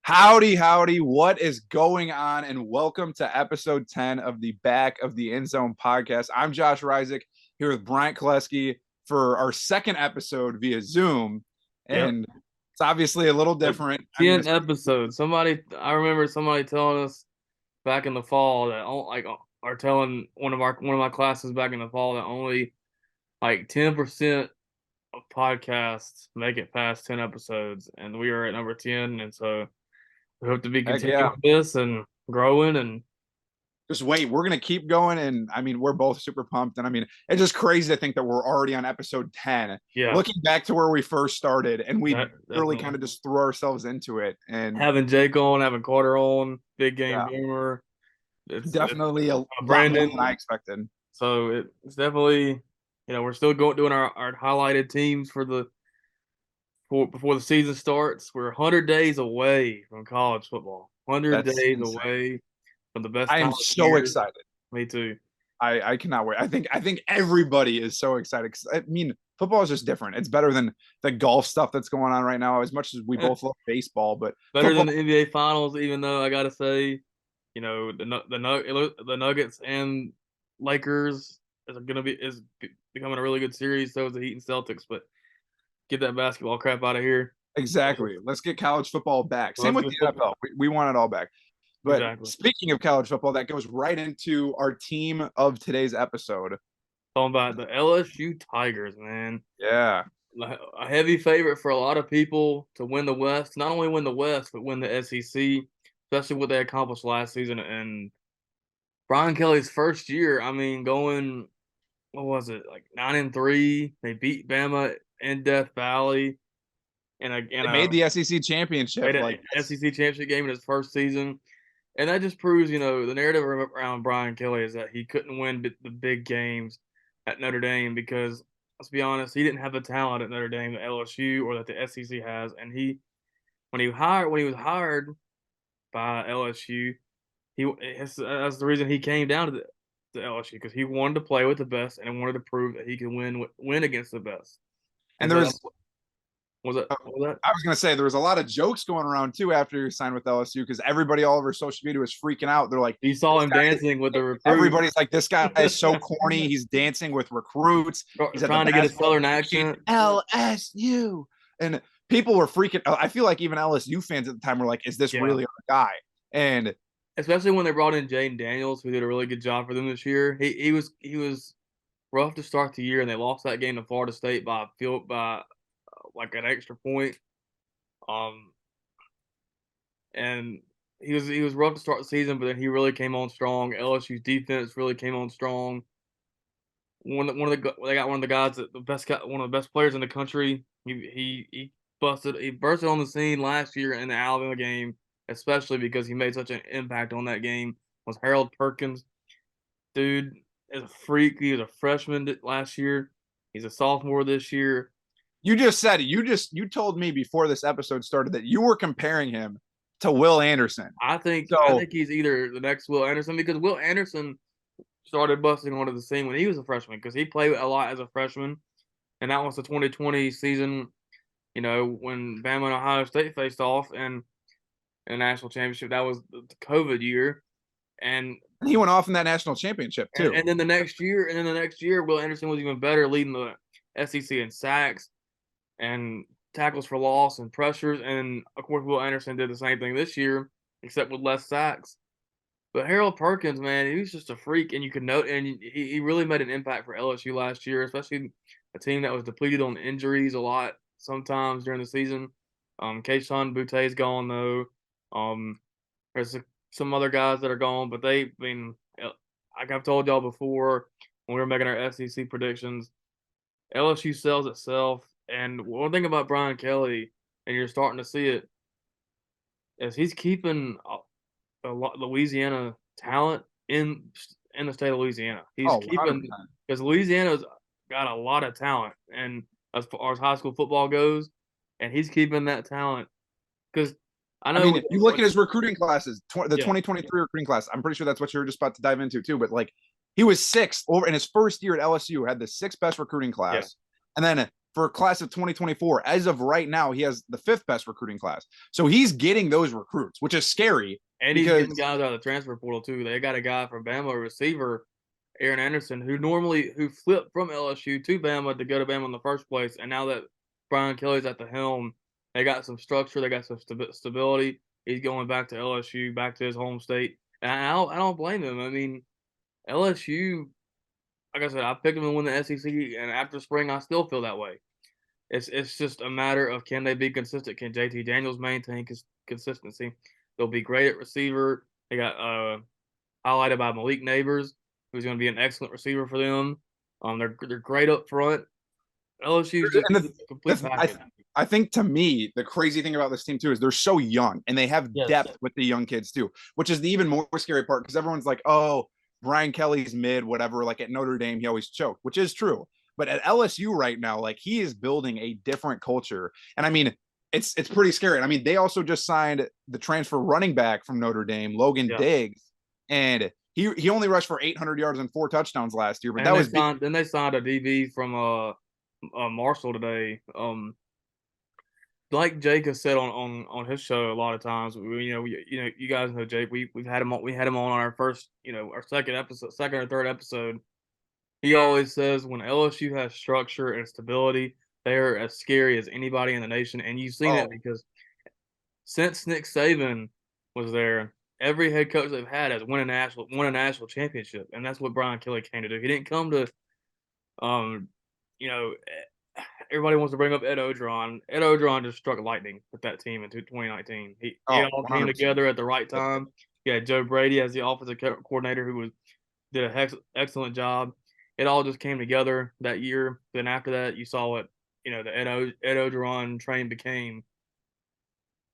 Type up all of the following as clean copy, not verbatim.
Howdy, howdy. What is going on? And welcome to episode 10 of the Back of the Endzone podcast. I'm Josh Reisig here with Bryant Koleski for our second episode via Zoom. Yep. And it's obviously a little different. 10 episodes. I remember somebody telling us back in the fall that are telling one of my classes back in the fall that only like 10% of podcasts make it past 10 episodes, and we are at number 10, and so we hope to be continuing this and growing and just wait, we're going to keep going. And we're both super pumped. And it's just crazy to think that we're already on episode 10. Yeah. Looking back to where we first started, and we really kind of just threw ourselves into it. And having Jake on, having Carter on, Big Game Boomer. It's definitely a lot more than I expected. So it's definitely, we're still doing our highlighted teams before the season starts. We're 100 days away from college football. 100 days away from the best. I am so excited. Me too. I cannot wait. I think everybody is so excited. Football is just different. It's better than the golf stuff that's going on right now. As much as we both love baseball, but better than the NBA Finals. Even though I gotta say, the Nuggets and Lakers is becoming a really good series. So is the Heat and Celtics. But get that basketball crap out of here. Exactly. Let's get college football back. Same with the NFL. We want it all back. But Speaking of college football, that goes right into our team of today's episode. Talking about the LSU Tigers, man. Yeah. A heavy favorite for a lot of people to win the West. Not only win the West, but win the SEC, especially what they accomplished last season. And Brian Kelly's first year, going, what was it, like 9-3? They beat Bama in Death Valley. And they made the SEC championship. SEC championship game in his first season. And that just proves, the narrative around Brian Kelly is that he couldn't win the big games at Notre Dame because, let's be honest, he didn't have the talent at Notre Dame that LSU or that the SEC has. And when he was hired by LSU, that's the reason he came down to the LSU, because he wanted to play with the best and wanted to prove that he could win against the best. And there was. What was that? I was going to say there was a lot of jokes going around too after he signed with LSU, because everybody all over social media was freaking out. They're like, you saw him dancing with the recruits. Everybody's like, this guy is so corny. He's dancing with recruits. He's trying to get a Southern accent. LSU. And people were freaking. I feel like even LSU fans at the time were like, is this really our guy? And especially when they brought in Jaden Daniels, who did a really good job for them this year. He was rough to start the year, and they lost that game to Florida State by like an extra point. And he was rough to start the season, but then he really came on strong. LSU's defense really came on strong. They got one of the guys one of the best players in the country. He bursted on the scene last year in the Alabama game, especially because he made such an impact on that game. Was Harold Perkins. Dude is a freak. He was a freshman last year. He's a sophomore this year. You just said it. You told me before this episode started that you were comparing him to Will Anderson. I think he's either the next Will Anderson, because Will Anderson started busting onto the scene when he was a freshman, because he played a lot as a freshman, and that was the 2020 season. When Bama and Ohio State faced off in a national championship. That was the COVID year, and he went off in that national championship too. And then the next year, Will Anderson was even better, leading the SEC in sacks and tackles for loss and pressures. And of course, Will Anderson did the same thing this year, except with less sacks. But Harold Perkins, man, he was just a freak, and you could note, and he really made an impact for LSU last year, especially a team that was depleted on injuries a lot sometimes during the season. Kayshon Boutte is gone though. There's some other guys that are gone, but like I've told y'all before when we were making our SEC predictions, LSU sells itself. And one thing about Brian Kelly, and you're starting to see it, is he's keeping a lot Louisiana talent in the state of Louisiana. He's keeping, because Louisiana's got a lot of talent, and as far as high school football goes, and he's keeping that talent. Because if you look at his recruiting classes, the 2023 recruiting class, I'm pretty sure that's what you were just about to dive into too. But he was sixth over in his first year at LSU, had the sixth best recruiting class. And then for class of 2024. As of right now, he has the 5th best recruiting class. So he's getting those recruits, which is scary. And he's because getting guys out of the transfer portal too. They got a guy from Bama, a receiver, Aaron Anderson, who flipped from LSU to Bama to go to Bama in the first place, and now that Brian Kelly's at the helm, they got some structure, they got some stability. He's going back to LSU, back to his home state, and I don't blame him. I mean, LSU, like I said, I picked them to win the SEC, and after spring, I still feel that way. It's just a matter of can they be consistent? Can JT Daniels maintain consistency? They'll be great at receiver. They got highlighted by Malik Neighbors, who's going to be an excellent receiver for them. They're great up front. LSU's just and a complete package. I think to me, the crazy thing about this team too is they're so young and they have Yes. depth with the young kids too, which is the even more scary part because everyone's like, oh, Brian Kelly's mid, whatever. Like at Notre Dame, he always choked, which is true. But at LSU right now, like he is building a different culture. And I mean, it's pretty scary. And I mean, they also just signed the transfer running back from Notre Dame, Logan Diggs, and he only rushed for 800 yards and 4 touchdowns last year. But and then they signed a DB from Marshall today. Like Jake has said on his show a lot of times, you guys know Jake. We've had him on our first, our second or third episode. He always says when LSU has structure and stability, they're as scary as anybody in the nation. And you've seen it because since Nick Saban was there, every head coach they've had has won a national championship, and that's what Brian Kelly came to do. He didn't come to, you know, everybody wants to bring up Ed Ogeron. Ed Ogeron just struck lightning with that team in 2019. It all came together at the right time. You had Joe Brady as the offensive coordinator who did an excellent job. It all just came together that year. Then after that, you saw what the Ed Ogeron train became.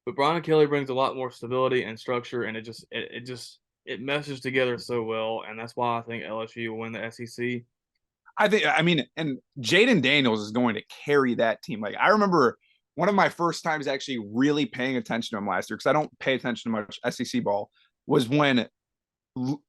But Brian Kelly brings a lot more stability and structure, and it meshes together so well, and that's why I think LSU will win the SEC. I mean, and Jaden Daniels is going to carry that team. Like I remember one of my first times actually really paying attention to him last year, because I don't pay attention to much SEC ball, was when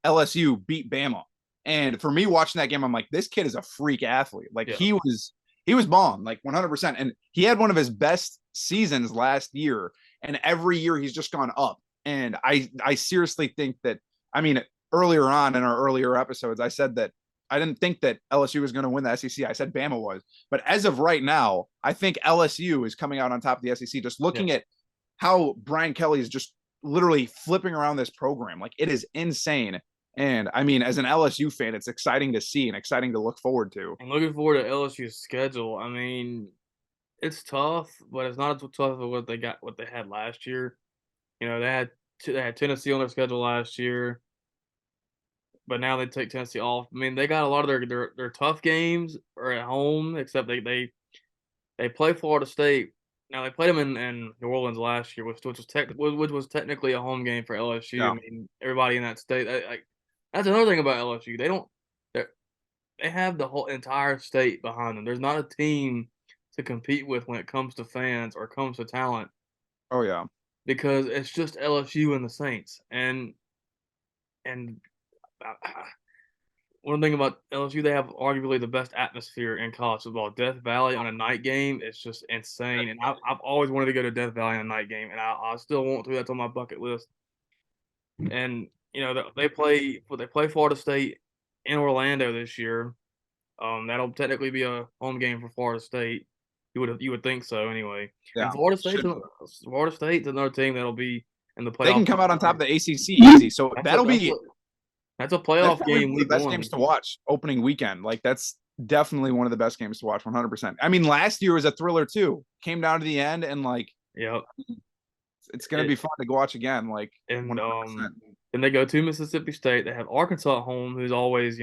LSU beat Bama. And for me watching that game, I'm like, this kid is a freak athlete. Like he was balling like 100%. And he had one of his best seasons last year. And every year he's just gone up. And I seriously think that, I mean, earlier on in our earlier episodes, I said that I didn't think that LSU was going to win the SEC. I said Bama was. But as of right now, I think LSU is coming out on top of the SEC. Just looking at how Brian Kelly is just literally flipping around this program. Like it is insane. And I mean, as an LSU fan, it's exciting to see and exciting to look forward to. I'm looking forward to LSU's schedule. I mean, it's tough, but it's not as tough as what they had last year. They had Tennessee on their schedule last year, but now they take Tennessee off. I mean, they got a lot of their tough games are at home, except they play Florida State. Now they played them in New Orleans last year, which was technically a home game for LSU. Yeah. I mean, everybody in that state. That's another thing about LSU. They have the whole entire state behind them. There's not a team to compete with when it comes to fans or comes to talent. Oh yeah, because it's just LSU and the Saints. And one thing about LSU, they have arguably the best atmosphere in college football. Death Valley on a night game is just insane. And I've always wanted to go to Death Valley on a night game, and I still want to. That's on my bucket list. And they play Florida State in Orlando this year. That'll technically be a home game for Florida State. You would think so anyway. Yeah. And Florida State's another team that'll be in the playoff. They can come out on top of the ACC easy. So that's a playoff game. One of the best games to watch opening weekend. Like that's definitely one of the best games to watch. 100%. I mean, last year was a thriller too. Came down to the end, and like, it's gonna be fun to go watch again. Like, and then they go to Mississippi State. They have Arkansas at home, who's always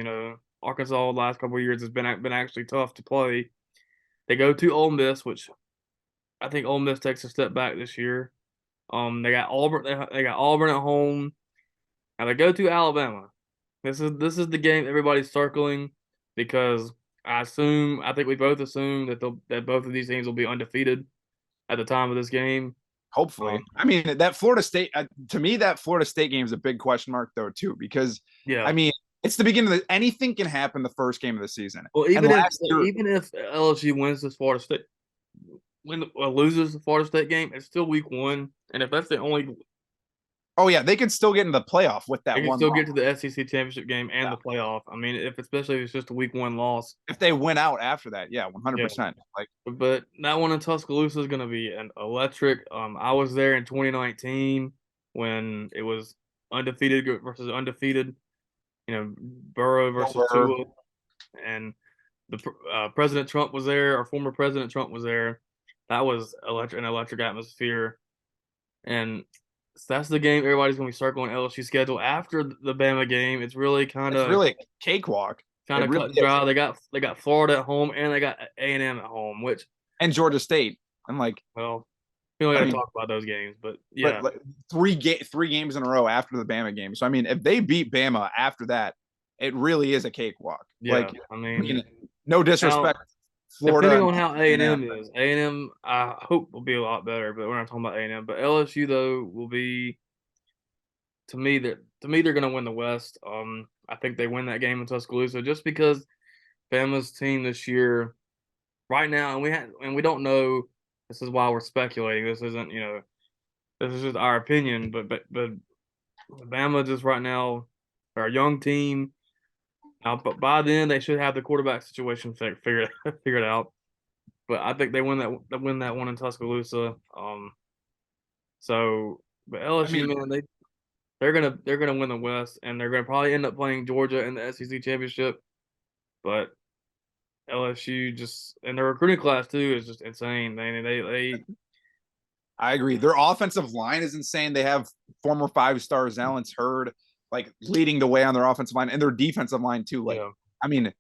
Arkansas the last couple of years has been actually tough to play. They go to Ole Miss, which I think Ole Miss takes a step back this year. They got Auburn. They got Auburn at home. Now they go to Alabama. This is the game everybody's circling because I think we both assume that both of these teams will be undefeated at the time of this game. Hopefully. I mean, that Florida State to me, that Florida State game is a big question mark though too, because I mean, it's the beginning of anything can happen the first game of the season. Well, And last year, even if LSU wins this Florida State win or loses the Florida State game, it's still week 1, and if that's the only, oh yeah, they could still get into the playoff with they that can one still loss. get to the SEC championship game and Yeah. the playoff. I mean, if especially if it's just a week 1 loss. If they win out after that, yeah, Yeah. 100%. Like, But that one in Tuscaloosa is going to be an electric. I was there in 2019 when it was undefeated versus undefeated. Burrow versus over. Tua, and the President Trump was there. Our former President Trump was there. That was an electric atmosphere, and that's the game everybody's going to be circling LSU schedule after the Bama game. It's really It's really a cakewalk. It cut really and is. dry. They got Florida at home and they got A&M at home, which, And Georgia State. And like, well, we don't I got to mean, talk about those games, but but yeah, like, three games in a row after the Bama game. So I mean, if they beat Bama after that, it really is a cakewalk. yeah. Like, I I mean, mean, no now disrespect, Florida depending and on how A&M. A&M is, A&M I hope will be a lot better, but we're not talking about A&M. But LSU though will be, to me they're going to win the West. I think they win that game in Tuscaloosa just because Bama's team this year, right now, and we don't know. This is why we're speculating. This isn't, this is just our opinion. But Bama just right now are a young team. But by then they should have the quarterback situation figured out. But I think they win that one in Tuscaloosa. But I mean, LSU, man, they're gonna win the West, and they're gonna probably end up playing Georgia in the SEC championship. But LSU just, and their recruiting class too is just insane. They I agree. Their offensive line is insane. They have former 5-star Zalance Hurd like leading the way on their offensive line and their defensive line too. Like, yeah. I mean,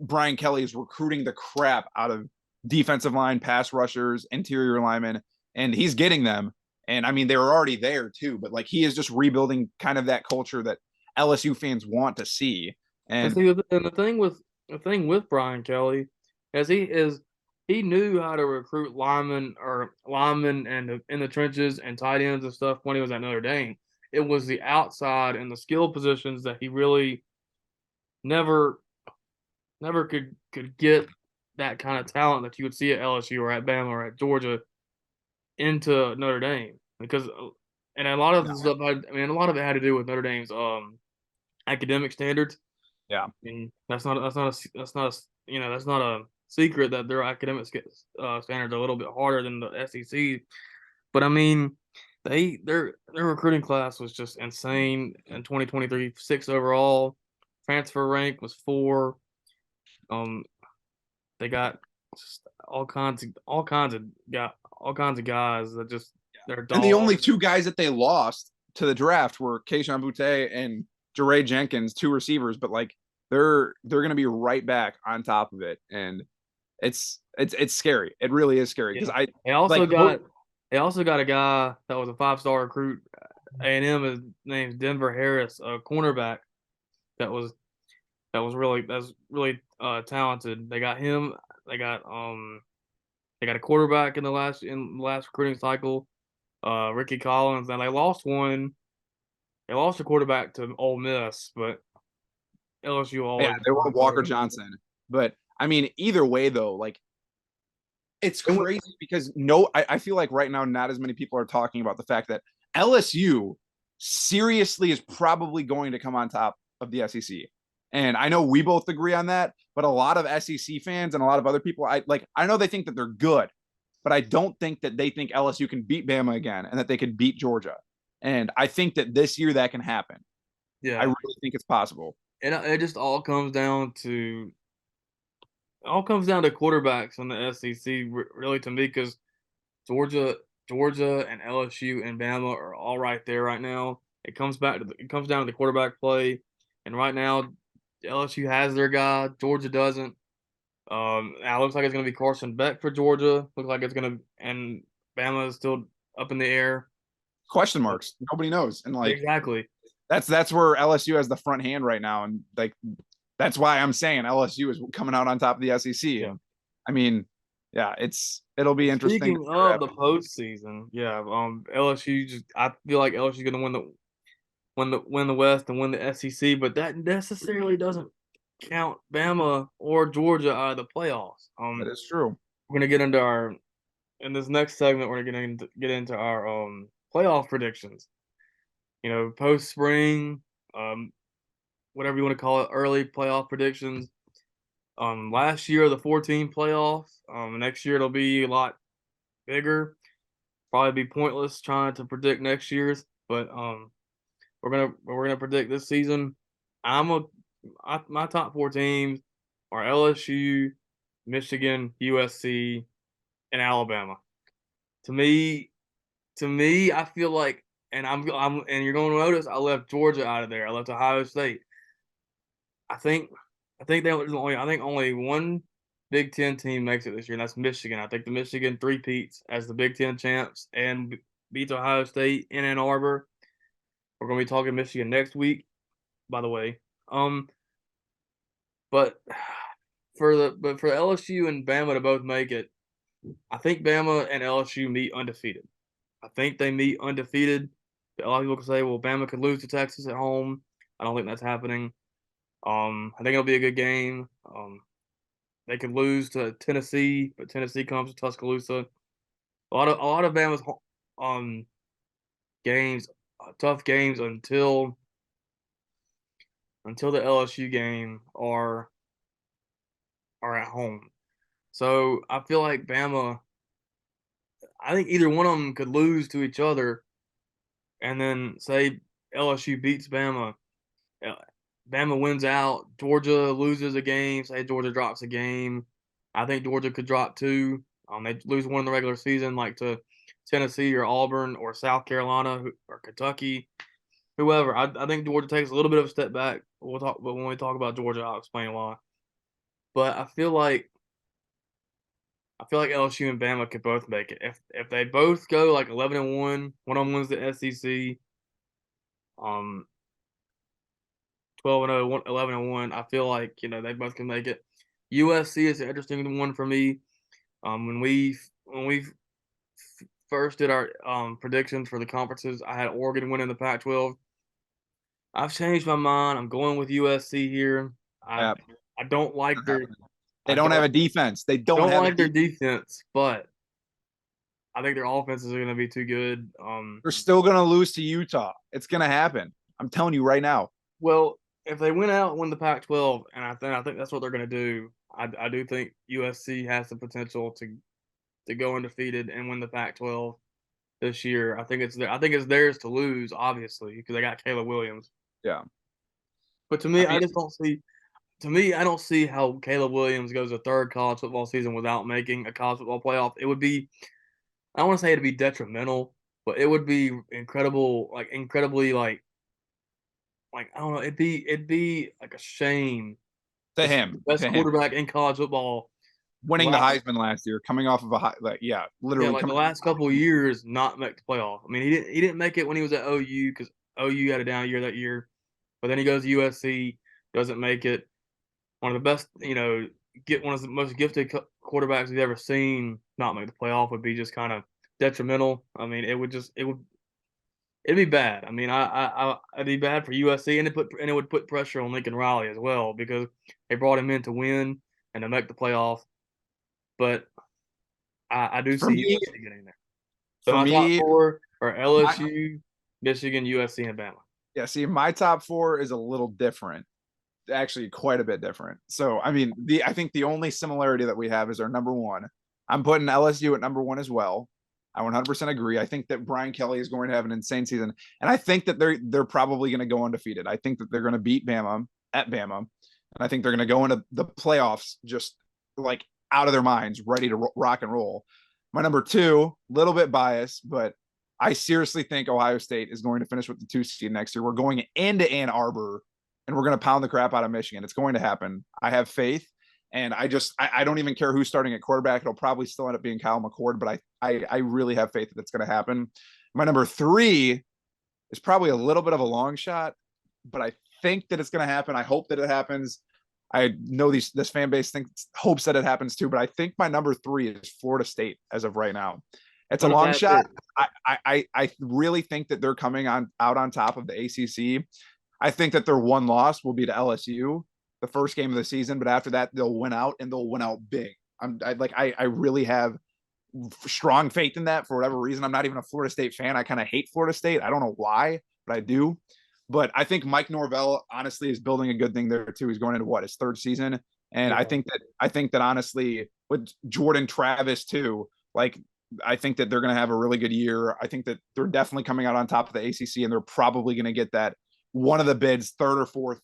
Brian Kelly is recruiting the crap out of defensive line, pass rushers, interior linemen, and he's getting them. And I mean, they were already there too, but like he is just rebuilding kind of that culture that LSU fans want to see. And And see, the thing with Brian Kelly, as he knew how to recruit linemen and in the trenches and tight ends and stuff when he was at Notre Dame. It was the outside and the skill positions that he really never could get that kind of talent that you would see at LSU or at Bama or at Georgia into Notre Dame because and a lot of the stuff a lot of it had to do with Notre Dame's academic standards. yeah, I mean, that's not a secret that their academic standards are a little bit harder than the SEC. But I mean, their recruiting class was just insane in 2023. 6 overall, transfer rank was 4. Um, they got just all kinds of guys that just they're and the only dogs. two guys that they lost to the draft were Keishon Butte and Jeray Jenkins, two receivers, but like they're gonna be right back on top of it. And it's scary. It really is scary because Yeah. I They also like got they also got a guy that was a 5-star recruit. A&M, his name's Denver Harris, a cornerback that was that's really talented. They got him. They got they got a quarterback in the last recruiting cycle, Ricky Collins, and they lost one. They lost a quarterback to Ole Miss, but LSU yeah, always they were finds a way Walker to. Johnson. But I mean, either way though, like it's They went, crazy because I feel like right now not as many people are talking about the fact that LSU seriously is probably going to come on top of the SEC. And I know we both agree on that, but a lot of SEC fans and a lot of other people, I know they think that they're good, but I don't think that they think LSU can beat Bama again and that they can beat Georgia. And I think that this year that can happen. I yeah, really think it's possible. and it just all comes down to quarterbacks in the SEC, really, to me, because Georgia, Georgia, and LSU and Bama are all right there right now. It comes down to the quarterback play, and right now, LSU has their guy. Georgia doesn't. Now it looks like it's going to be Carson Beck for Georgia. Looks like it's going to, and Bama is still up in the air. Question marks. Nobody knows. And like Exactly. that's where LSU has the front hand right now. And like that's why I'm saying LSU is coming out on top of the SEC. Yeah. And I mean, yeah, it'll be interesting. Speaking of the postseason, yeah, LSU I feel like LSU is going to win win the West and win the SEC, but that necessarily doesn't count Bama or Georgia out of the playoffs. That is true. We're gonna get into our in this next segment. We're gonna get into our playoff predictions. You know, post spring, whatever you want to call it, early playoff predictions. Last year the 14 playoff. Next year it'll be a lot bigger. Probably be pointless trying to predict next year's, but we're gonna predict this season. My top 4 teams are LSU, Michigan, USC, and Alabama. To me, I feel like, and and you're going to notice I left Georgia out of there. I left Ohio State. I think only one Big Ten team makes it this year, and that's Michigan. I think the Michigan three-peats as the Big Ten champs and beats Ohio State in Ann Arbor. We're going to be talking Michigan next week, by the way. But for LSU and Bama to both make it, I think Bama and LSU meet undefeated. I think they meet undefeated. A lot of people can say, well, Bama could lose to Texas at home. I don't think that's happening. I think it'll be a good game. They could lose to Tennessee, but Tennessee comes to Tuscaloosa. A lot of Bama's games, tough games until the LSU game are at home. So I feel like Bama. I think either one of them could lose to each other, and then say LSU beats Bama. Bama wins out. Georgia loses a game. Say Georgia drops a game. I think Georgia could drop 2. They lose one in the regular season, like to Tennessee or Auburn or South Carolina or Kentucky, whoever. I think Georgia takes a little bit of a step back. But when we talk about Georgia, I'll explain why. But I feel like LSU and Bama could both make it. If they both go like 11-1, one of them wins the SEC. 12-0, 11-1. I feel like they both can make it. USC is an interesting one for me. When we first did our predictions for the conferences, I had Oregon winning the Pac-12. I've changed my mind. I'm going with USC here. I don't like their. They don't have a defense. They don't like their defense, but I think their offenses are going to be too good. They're still going to lose to Utah. It's going to happen. I'm telling you right now. Well, if they win out and win the Pac-12, and I think that's what they're going to do. I do think USC has the potential to go undefeated and win the Pac-12 this year. I think it's theirs to lose, obviously, because they got Caleb Williams. Yeah. But to me, I just don't see. To me, I don't see how Caleb Williams goes a third college football season without making a college football playoff. It would be, I don't want to say it'd be detrimental, but it would be incredibly I don't know. It'd be like a shame to him, the best quarterback in college football, winning the Heisman last year, coming off of literally the last couple of years, not make the playoff. I mean, he didn't make it when he was at OU because OU had a down year that year, but then he goes to USC, doesn't make it. One of the best, get one of the most gifted quarterbacks we've ever seen not make the playoff would be just kind of detrimental. I mean, it'd be bad. I mean, it'd be bad for USC, and it would put pressure on Lincoln Riley as well because they brought him in to win and to make the playoff. But I do see USC getting there. So my top 4 are LSU, Michigan, USC, and Bama. Yeah, see, my top 4 is a little different. Actually, quite a bit different. So, I mean, I think the only similarity that we have is our number 1. I'm putting LSU at number 1 as well. I 100% agree. I think that Brian Kelly is going to have an insane season, and I think that they're probably going to go undefeated. I think that they're going to beat Bama at Bama, and I think they're going to go into the playoffs just like out of their minds, ready to rock and roll. My number 2, little bit biased, but I seriously think Ohio State is going to finish with the 2 seed next year. We're going into Ann Arbor, and we're going to pound the crap out of Michigan. It's going to happen. I have faith. And I don't even care who's starting at quarterback. It'll probably still end up being Kyle McCord, but I really have faith that it's going to happen. My number 3 is probably a little bit of a long shot, but I think that it's going to happen. I hope that it happens. I know this fan base hopes that it happens too, but I think my number 3 is Florida State as of right now. It's a Not a long bad shot. pick. I really think that they're coming on out on top of the ACC. I think that their one loss will be to LSU, the first game of the season, but after that they'll win out and they'll win out big. I really have strong faith in that for whatever reason. I'm not even a Florida State fan. I kind of hate Florida State. I don't know why, but I do. But I think Mike Norvell honestly is building a good thing there too. He's going into what, his third season, and Yeah. I think that honestly with Jordan Travis too, like I think that they're going to have a really good year. I think that they're definitely coming out on top of the ACC, and they're probably going to get that one of the bids, third or fourth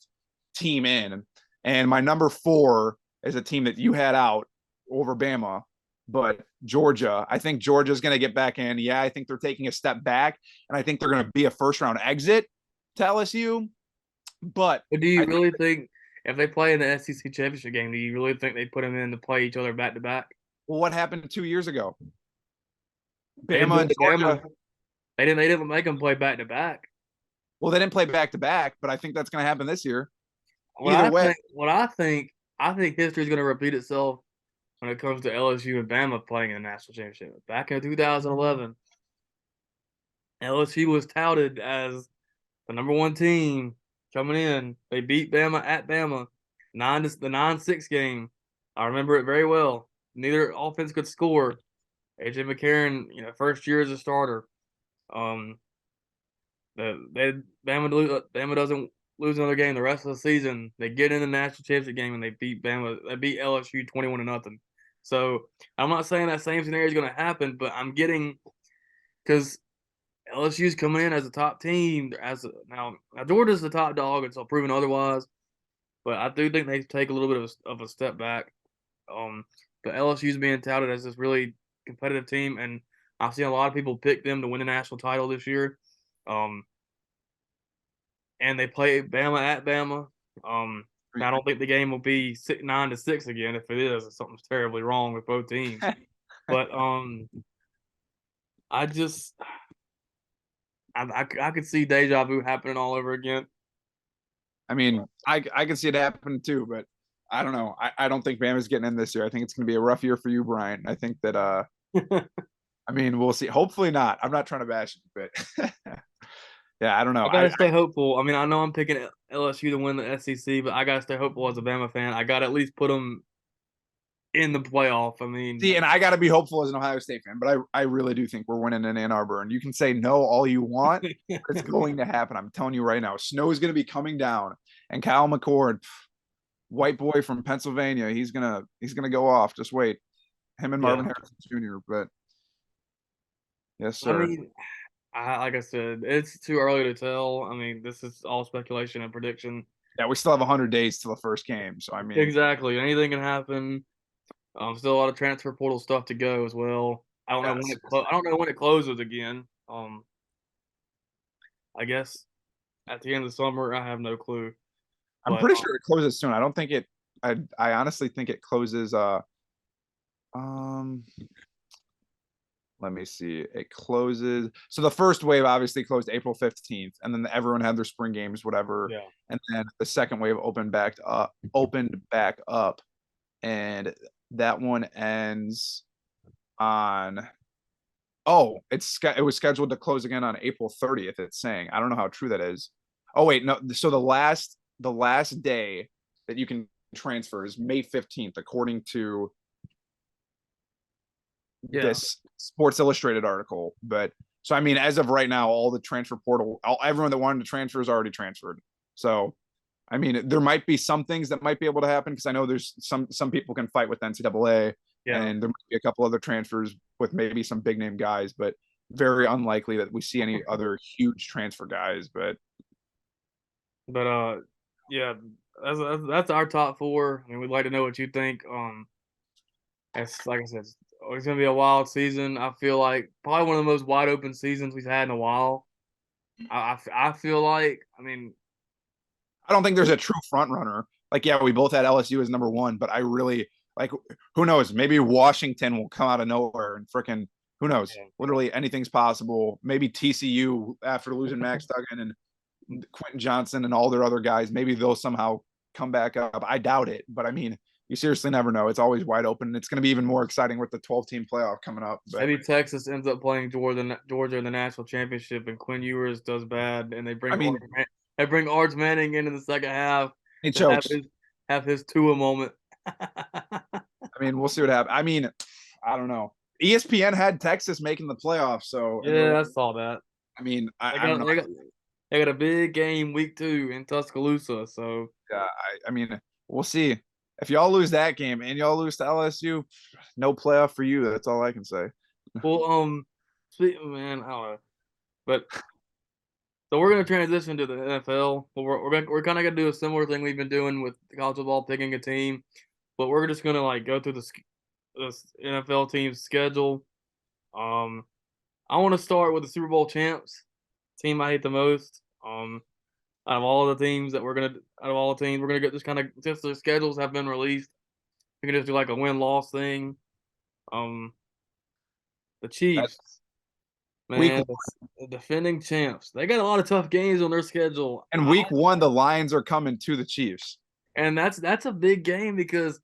team in. And my number 4 is a team that you had out over Bama, but Georgia. I think Georgia's going to get back in. Yeah, I think they're taking a step back, and I think they're going to be a first round exit to LSU. But But do I you think, really think if they play in the SEC championship game, do you really think they put them in to play each other back to back? well, what happened 2 years ago? They didn't Bama do and it to Georgia. Bama. They didn't make them play back to back. Well, they didn't play back to back, but I think that's going to happen this year. What Either I way, think, what I think history is going to repeat itself when it comes to LSU and Bama playing in the national championship. Back in 2011, LSU was touted as the number 1 team coming in. They beat Bama at Bama, the 9-6 game. I remember it very well. Neither offense could score. AJ McCarron, first year as a starter. Um, Bama doesn't lose another game the rest of the season. They get in the national championship game and they beat Bama. They beat LSU 21-0. So I'm not saying that same scenario is going to happen, but I'm getting because LSU's coming in as a top team. Now Georgia's the top dog until proven otherwise. But I do think they take a little bit of a step back. But LSU's being touted as this really competitive team, and I've seen a lot of people pick them to win the national title this year. Um, and they play Bama at Bama. I don't think the game will be 9-6 again. If it is, something's terribly wrong with both teams. But I just I could see deja vu happening all over again. I mean, I can see it happen too, but I don't know. I don't think Bama's getting in this year. I think it's going to be a rough year for you, Brian. I think that I mean, we'll see. Hopefully not. I'm not trying to bash you, but yeah, I don't know. I gotta stay hopeful. I mean, I know I'm picking LSU to win the SEC, but I gotta stay hopeful as a Bama fan. I gotta at least put them in the playoff. I mean, see, and I got to be hopeful as an Ohio State fan, but I really do think we're winning in Ann Arbor. And you can say no all you want, but it's going to happen. I'm telling you right now. Snow is going to be coming down, and Kyle McCord, white boy from Pennsylvania, he's gonna go off. Just wait. Him and Marvin yeah. Harrison Jr. But yes, I sir. mean, like I said, it's too early to tell. I mean, this is all speculation and prediction. Yeah, we still have 100 days till the first game. So I mean, Exactly, anything can happen. Still a lot of transfer portal stuff to go as well. I don't know when yes. I don't know when it closes again. I guess at the end of the summer, I have no clue. I'm But pretty sure it closes soon. I don't think it. I honestly think it closes. Um. Let me see. It closes. So the first wave obviously closed April 15th, and then everyone had their spring games, whatever. yeah, And then the second wave opened back up, and that one ends on. Oh, it was scheduled to close again on April 30th. It's saying. I don't know how true that is. Oh wait, no. So the last day that you can transfer is May 15th, according to yeah. this Sports Illustrated article. But so I mean, as of right now, all the transfer portal, everyone that wanted to transfer is already transferred. So I mean, there might be some things that might be able to happen because I know there's some people can fight with NCAA, Yeah. and there might be a couple other transfers with maybe some big name guys, but very unlikely that we see any other huge transfer guys. But Yeah, that's our top 4. I mean, we'd like to know what you think. It's like I said, it's gonna be a wild season. I feel like probably one of the most wide open seasons we've had in a while. I feel like, I mean, I don't think there's a true front runner. Like, yeah, we both had LSU as number 1, but I really like. Who knows? Maybe Washington will come out of nowhere and freaking who knows? yeah. Literally anything's possible. Maybe TCU after losing Max Duggan and Quentin Johnson and all their other guys, maybe they'll somehow come back up. I doubt it, but I mean, you seriously never know. It's always wide open. It's going to be even more exciting with the 12-team playoff coming up. But Maybe Texas ends up playing Georgia in the national championship, and Quinn Ewers does bad, and I mean, they bring Arch Manning into the second half he to chokes. have his Tua moment. I mean, we'll see what happens. I mean, I don't know. ESPN had Texas making the playoffs, so Yeah, I saw that. I mean, I don't know. They got a big game week 2 in Tuscaloosa, so Yeah, I mean, we'll see. If y'all lose that game and y'all lose to LSU, no playoff for you. That's all I can say. well, man, I don't know, but so we're gonna transition to the NFL. But we're kind of gonna do a similar thing we've been doing with college football, picking a team, but we're just gonna like go through this NFL team's schedule. I want to start with the Super Bowl champs, team I hate the most. Out of all the teams that out of all the teams, we're gonna get just kind of since the schedules have been released, we can just do like a win-loss thing. Um, the Chiefs, Week man, the defending champs, they got a lot of tough games on their schedule. and week 1, the Lions are coming to the Chiefs, And that's a big game because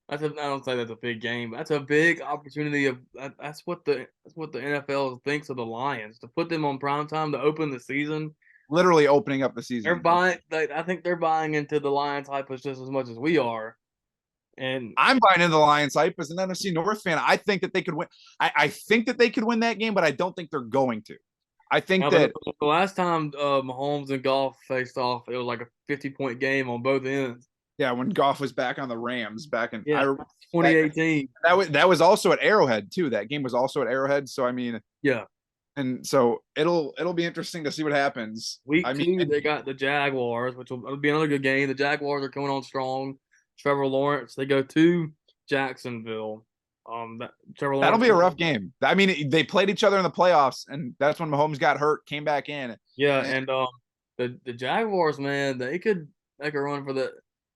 I don't say that's a big game. That's a big opportunity of that's what the NFL thinks of the Lions to put them on prime time to open the season. literally opening up the season. They're buying. I think they're buying into the Lions hype just as much as we are. And I'm buying into the Lions hype as an NFC North fan. I think that they could win. I think that they could win that game, but I don't think they're going to. I think that the last time Mahomes and Goff faced off, it was like a 50-point game on both ends. Yeah, when Goff was back on the Rams back in 2018. That was also at Arrowhead too. That game was also at Arrowhead. So I mean, yeah. And so it'll be interesting to see what happens. Week 2, they got the Jaguars, which will be another good game. The Jaguars are coming on strong. Trevor Lawrence, they go to Jacksonville. That'll be a rough game. I mean, they played each other in the playoffs, and that's when Mahomes got hurt, came back in. Yeah, and the Jaguars, man, they could make a run for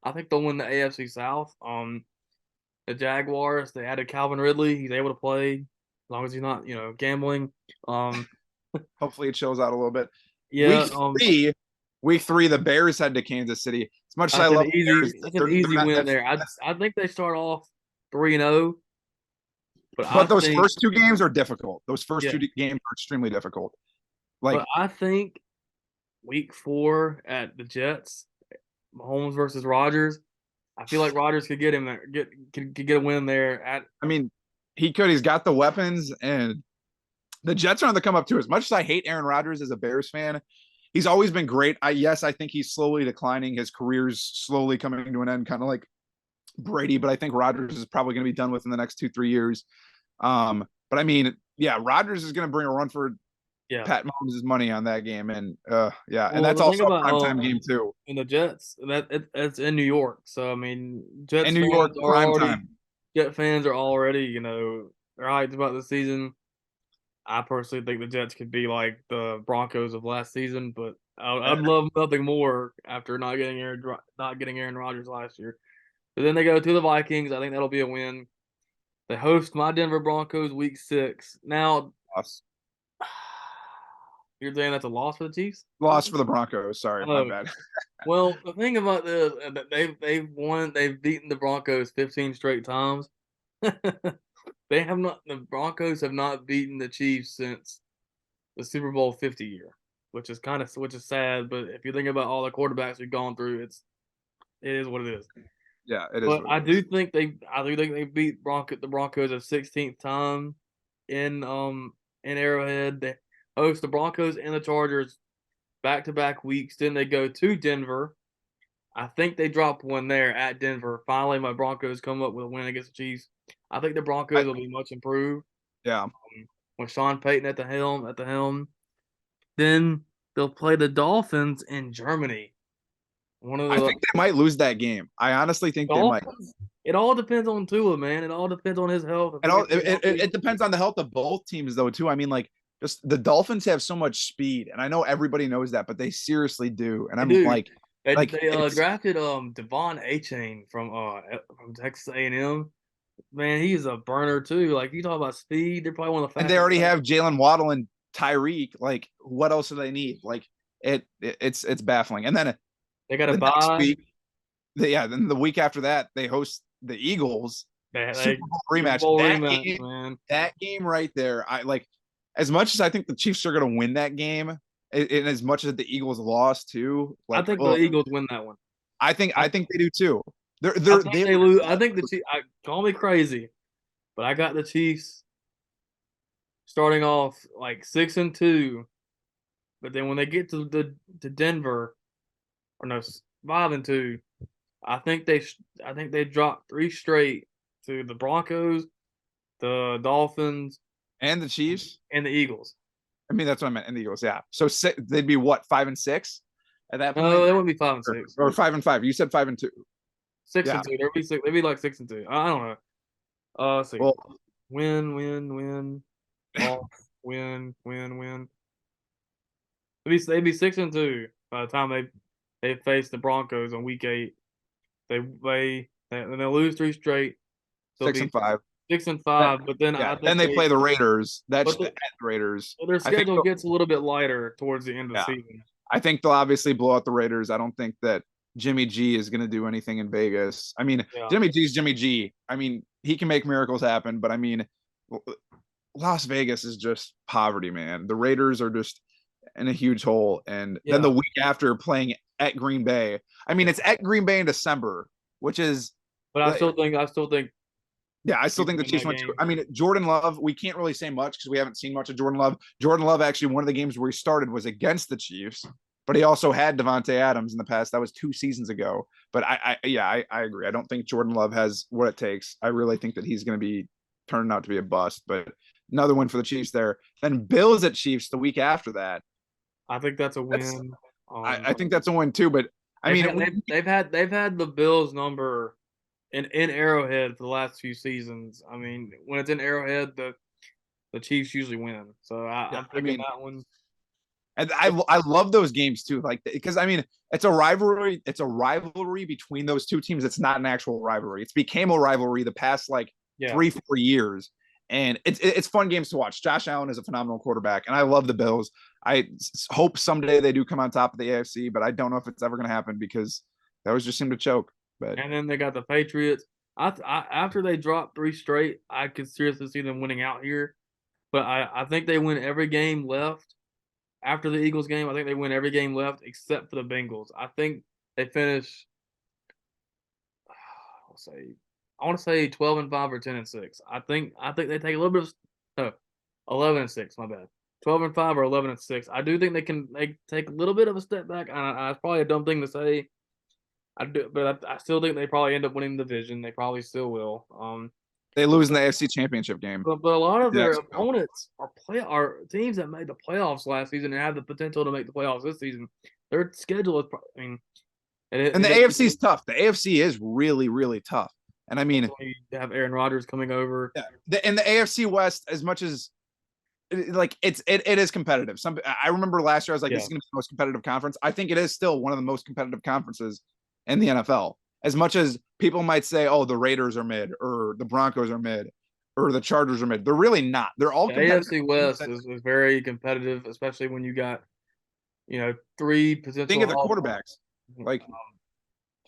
I think they'll win the AFC South. The Jaguars, they added Calvin Ridley. He's able to play as long as he's not, gambling. Hopefully it chills out a little bit. Yeah. Week 3, the Bears head to Kansas City. As much as I love that's an easy win there. I think they start off 3-0. But those first 2 games are difficult. Those first 2 games are extremely difficult. But I think week 4 at the Jets, Mahomes versus Rodgers, I feel like Rodgers could get him there, get a win there. I mean, he could. He's got the weapons, and the Jets are on the come up too. As much as I hate Aaron Rodgers as a Bears fan, he's always been great. I think he's slowly declining. His career's slowly coming to an end, kind of like Brady. But I think Rodgers is probably going to be done within the next 2-3 years. But I mean, yeah, Rodgers is going to bring a run for Pat Mahomes' money on that game, and and that's also a primetime game too. And the Jets, that's in New York, so I mean, Jets in New York primetime. Jet fans are already, they're hyped about the season. I personally think the Jets could be like the Broncos of last season, but I'd love nothing more after not getting Aaron Rodgers last year. But then they go to the Vikings. I think that'll be a win. They host my Denver Broncos week 6. Now, you're saying that's a loss for the Chiefs? Loss for the Broncos. Sorry, my bad. Well, the thing about this, they've beaten the Broncos 15 straight times. The Broncos have not beaten the Chiefs since the Super Bowl 50 year, which is sad. But if you think about all the quarterbacks we've gone through, it is what it is. Yeah, it is. But I do think they beat the Broncos a 16th time in Arrowhead. They host the Broncos and the Chargers back-to-back weeks. Then they go to Denver. I think they dropped one there at Denver. Finally, my Broncos come up with a win against the Chiefs. I think the Broncos will be much improved. Yeah. With Sean Payton at the helm. Then they'll play the Dolphins in Germany. I think they might lose that game. I honestly think they might. It all depends on Tua, man. It all depends on his health. It depends on the health of both teams, though, too. I mean, like, just the Dolphins have so much speed, and I know everybody knows that, but they seriously do. And I'm like, they drafted Devon Achane from Texas A&M. Man, he's a burner too. Like, you talk about speed, they're probably one of the fastest. And they already have Jalen Waddle and Tyreek. Like, what else do they need? Like, it's baffling. And then they got a bye. Then the week after that, they host the Eagles Super Like Bowl Super rematch. Bowl rematch, man. That game right there, I like as much as I think the Chiefs are going to win that game, and as much as the Eagles lost too. I Like, think the Eagles win that one. I think they do too. I think They're they lose. I think the Chiefs. Call me crazy, but I got the Chiefs starting off like 6-2, but then when they get to Denver, or no, 5-2, I think they dropped 3 straight to the Broncos, the Dolphins, and the Chiefs. and the Eagles. I mean, that's what I meant. And the Eagles, yeah. So they'd be what 5-6 at that No, point, they wouldn't be 5-6 or 5-5. You said 5-2. six Yeah. and two. They'd be like 6-2. I don't know. Let's see. Well, Win, loss, win. They'd be 6-2 by the time they face the Broncos on week 8. And they'll lose 3 straight. So it'll six be and five. 6-5. But then I Yeah. Then think they play the Raiders. That's but at the Raiders. their I think. schedule gets a little bit lighter towards the end of the Yeah. season. I think they'll obviously blow out the Raiders. I don't think that Jimmy G is going to do anything in Vegas. I mean, Yeah. Jimmy G's Jimmy G. I mean, he can make miracles happen, but I mean, Las Vegas is just poverty, man. The Raiders are just in a huge hole. And then the Yeah. week after playing at Green Bay, I mean, it's at Green Bay in December, which is, But I still think yeah, I still Chiefs think the win Chiefs that went to. game. I mean, Jordan Love, we can't really say much because we haven't seen much of Jordan Love. Jordan Love, actually, one of the games where he started was against the Chiefs, but he also had Devontae Adams in the past. That was 2 seasons ago. But I agree. I don't think Jordan Love has what it takes. I really think that he's going to be turning out to be a bust. But another win for the Chiefs there. Then Bills at Chiefs the week after that. I think that's a win. I think that's a win too. But I mean, they've had the Bills number in Arrowhead for the last few seasons. I mean, when it's in Arrowhead, the Chiefs usually win. So I'm picking that one. And I love those games too, like because I mean it's a rivalry. It's a rivalry between those two teams. It's not an actual rivalry. It's became a rivalry the past like 3-4 years, and it's fun games to watch. Josh Allen is a phenomenal quarterback, and I love the Bills. I hope someday they do come on top of the AFC, but I don't know if it's ever going to happen because they always just seem to choke. But And then they got the Patriots. After they dropped 3 straight, I could seriously see them winning out here. But I think they win every game left. After the Eagles game, I think they win every game left except for the Bengals. I think they finish. I want to say 12-5 or 10-6. I think they take a little bit of 11-6. My bad. 12-5 or 11-6. I do think they take a little bit of a step back. It's probably a dumb thing to say. I do, but I still think they probably end up winning the division. They probably still will. they lose in the AFC Championship game. But a lot of their opponents are teams that made the playoffs last season and have the potential to make the playoffs this season. Their schedule is, I mean, and the AFC is tough. The AFC is really, really tough. And I mean, you have Aaron Rodgers coming over. Yeah, in the AFC West, as much as like it is competitive. I remember last year I was like, this is going to be the most competitive conference. I think it is still one of the most competitive conferences in the NFL. As much as people might say, oh, the Raiders are mid, or the Broncos are mid, or the Chargers are mid, they're really not. They're all competitive. AFC West is very competitive, especially when you got 3 potential. Think of the quarterbacks, like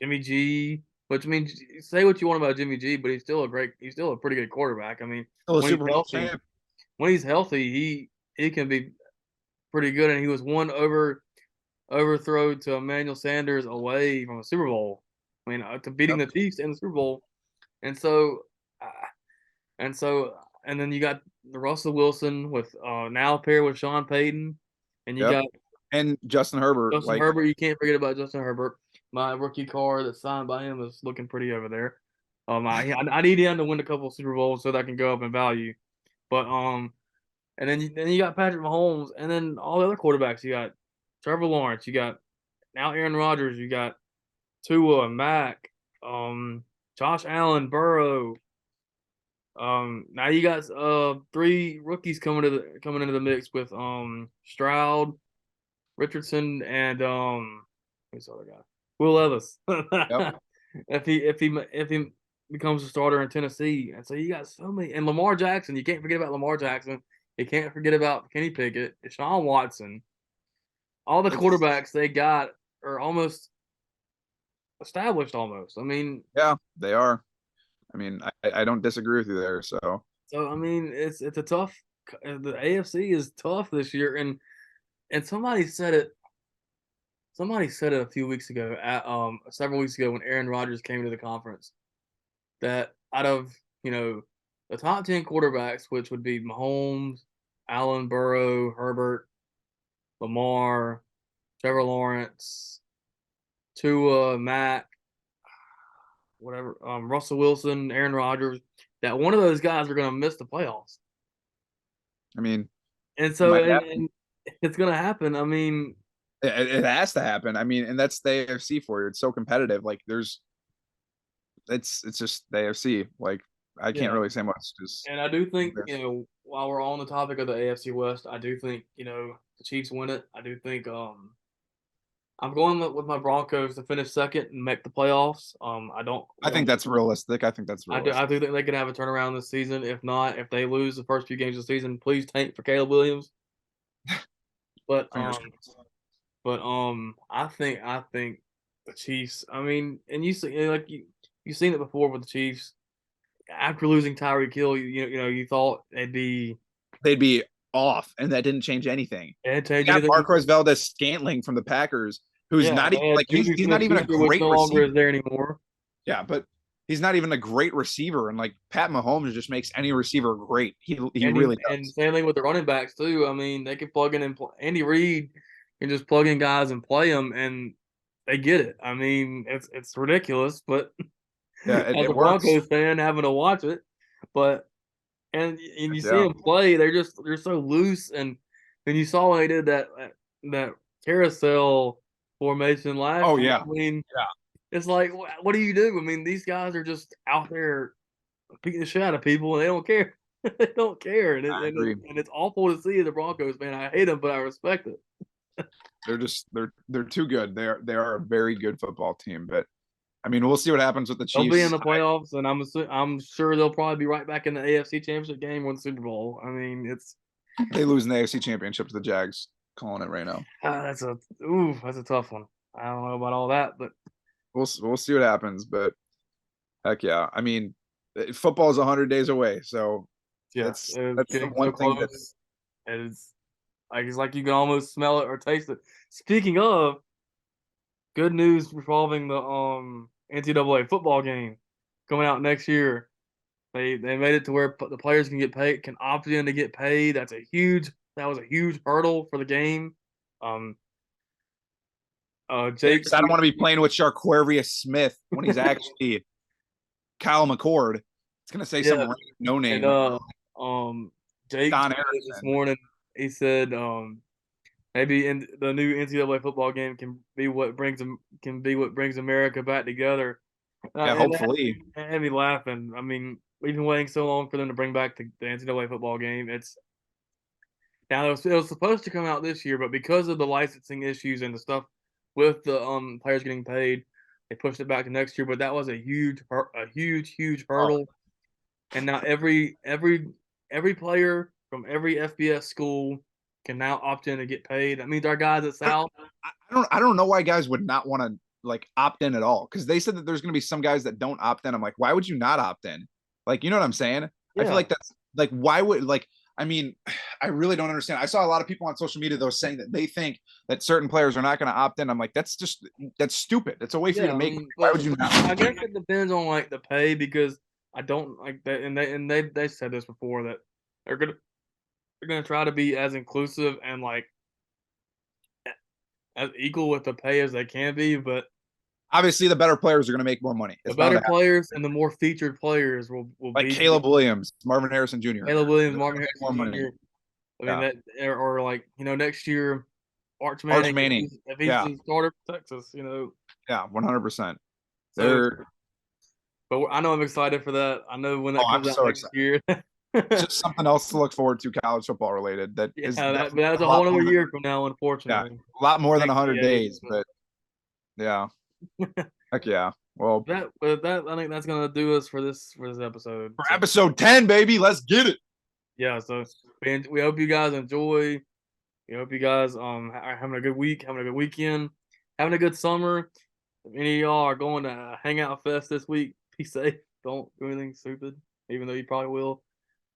Jimmy G. Which means say what you want about Jimmy G, but he's still a pretty good quarterback. I mean, when he's healthy, he can be pretty good. And he was one overthrow to Emmanuel Sanders away from a Super Bowl. I mean, to beating the Chiefs in the Super Bowl, and then you got the Russell Wilson with now paired with Sean Payton, and you got Justin Herbert. Herbert, you can't forget about Justin Herbert. My rookie card that's signed by him is looking pretty over there. I need him to win a couple of Super Bowls so that I can go up in value. But and then you got Patrick Mahomes, and then all the other quarterbacks. You got Trevor Lawrence, you got now Aaron Rodgers, you got Tua, Mac, Josh Allen, Burrow. Now you got 3 rookies coming into the mix with Stroud, Richardson, and who's the other guy? Will Levis. If he becomes a starter in Tennessee, and so you got so many, and Lamar Jackson. You can't forget about Lamar Jackson. You can't forget about Kenny Pickett, Deshaun Watson. All the quarterbacks they got are almost established. Almost. I mean, yeah, they are. I mean, I don't disagree with you there. So So I mean, it's a tough. The AFC is tough this year, and somebody said it. Somebody said it a few weeks ago, several weeks ago when Aaron Rodgers came to the conference, that out of the top 10 quarterbacks, which would be Mahomes, Allen, Burrow, Herbert, Lamar, Trevor Lawrence, Tua, Mac, whatever, Russell Wilson, Aaron Rodgers, that one of those guys are going to miss the playoffs. I mean, And it so, might and it's going to happen. I mean, it has to happen. I mean, and that's the AFC for you. It's so competitive. Like it's just the AFC. Like I can't yeah. really say much. Just And I do think, while we're on the topic of the AFC West, I do think, the Chiefs win it. I do think I'm going with my Broncos to finish second and make the playoffs. I think that's realistic. I think that's I realistic. do think they can have a turnaround this season. If not, if they lose the first few games of the season, please tank for Caleb Williams. But Fingers crossed. I think the Chiefs. I mean, and you see, like you've seen it before with the Chiefs. After losing Tyreek Hill, you thought They'd be off, and that didn't change anything. it had They changed got anything. Marquez Valdez Scantling from the Packers, who's Yeah, not they even had like Juju he's not even a Smith-Schuster, which great no longer receiver. is there anymore. Yeah, but he's not even a great receiver. And like Pat Mahomes just makes any receiver great. He really And does. same thing with the running backs too. I mean, they can plug in and Andy Reid can just plug in guys and play them, and they get it. I mean, it's ridiculous, but Yeah, as it a works. Broncos fan, having to watch it, but and you see Yeah. them play, they're so loose, and you saw when they did that carousel formation last Oh year. yeah. I mean, Yeah. it's like, what do you do? I mean, these guys are just out there beating the shit out of people, and they don't care. They don't care, and I agree. it's awful to see as a Broncos fan. I hate them, but I respect it. They're too good. They are a very good football team. But I mean, we'll see what happens with the They'll be in Chiefs. the playoffs, and I'm sure they'll probably be right back in the AFC Championship game, win the Super Bowl. I mean, They lose in the AFC Championship to the Jags. Calling it right now. that's a tough one. I don't know about all that, but We'll see what happens. But heck yeah. I mean, football is 100 days away. So yeah, it's that's the getting so one thing that close. It's like you can almost smell it or taste it. Speaking of good news revolving the NCAA football game coming out next year. They made it to where the players can opt in to get paid. That was a huge hurdle for the game. Um, yeah, Jake, because I don't want to be playing with Sharquarius Smith when he's actually Kyle McCord. It's gonna say yeah, some no and name. Jake Don tweeted this Erickson. morning. He said maybe in the new NCAA football game can be what brings America back together. Yeah, And hopefully. that had me laughing. I mean, we've been waiting so long for them to bring back the NCAA football game. It was supposed to come out this year, but because of the licensing issues and the stuff with the players getting paid, they pushed it back to next year. But that was a huge Oh, hurdle. And now every player from every FBS school can now opt in to get paid. That means our guys at South. I don't know why guys would not want to like opt in at all because they said that there's going to be some guys that don't opt in. I'm like, why would you not opt in? Like, you know what I'm saying? I feel Yeah, like that's like, why would like? I mean, I really don't understand. I saw a lot of people on social media though saying that they think that certain players are not going to opt in. I'm like, that's stupid. It's a way for you yeah. to I make money. mean, Why but would you I not? guess it depends on like the pay because I don't like that, and they said this before that they're gonna they're gonna try to be as inclusive and like as equal with the pay as they can be, but Obviously, the better players are going to make more money. the It's bound better to happen. players and the more featured players will Like be Caleb Williams, Marvin Harrison Jr. Caleb Williams, They're Marvin going to make more Harrison money. Jr. I mean Yeah, that, or like next year, Arch Arch Manning Manning. if he's Yeah, the starter for Texas, yeah, 100%. So, They're but I know I'm excited for that. I know when Oh, that I'm comes out so next excited. year. It's just something else to look forward to college football related. That Yeah, is definitely that's a a lot whole other more than year from now, yeah, unfortunately. a lot more than Next 100 year, days. But yeah, but heck yeah. Well, I think that's gonna do us for this episode. for So episode 10, baby, let's get it. yeah, so we hope you guys enjoy. We hope you guys are having a good week, having a good weekend, having a good summer. If any of y'all are going to Hangout Fest this week, be safe. don't do anything stupid, even though you probably will.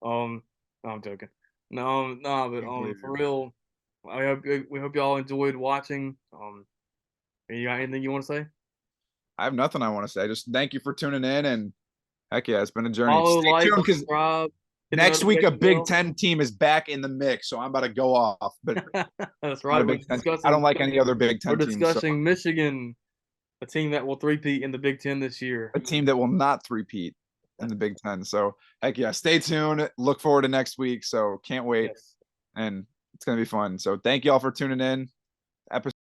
No, I'm joking. No, but for real, we hope y'all enjoyed watching. You got anything you want to say? I have nothing I want to say. Just thank you for tuning in, and heck yeah, it's been a journey. Follow, Stay like, tuned because subscribe. Hit the next week a notification Big bell. Ten team is back in the mix, so I'm about to go off. But That's I'm not right. a Big Ten. I don't like any other Big We're Ten teams. So discussing Michigan, a team that will three-peat in the Big Ten this year. a team that will not three-peat in the Big Ten. So heck yeah, stay tuned. Look forward to next week. So can't wait, and it's gonna be fun. So thank you all for tuning in. Episode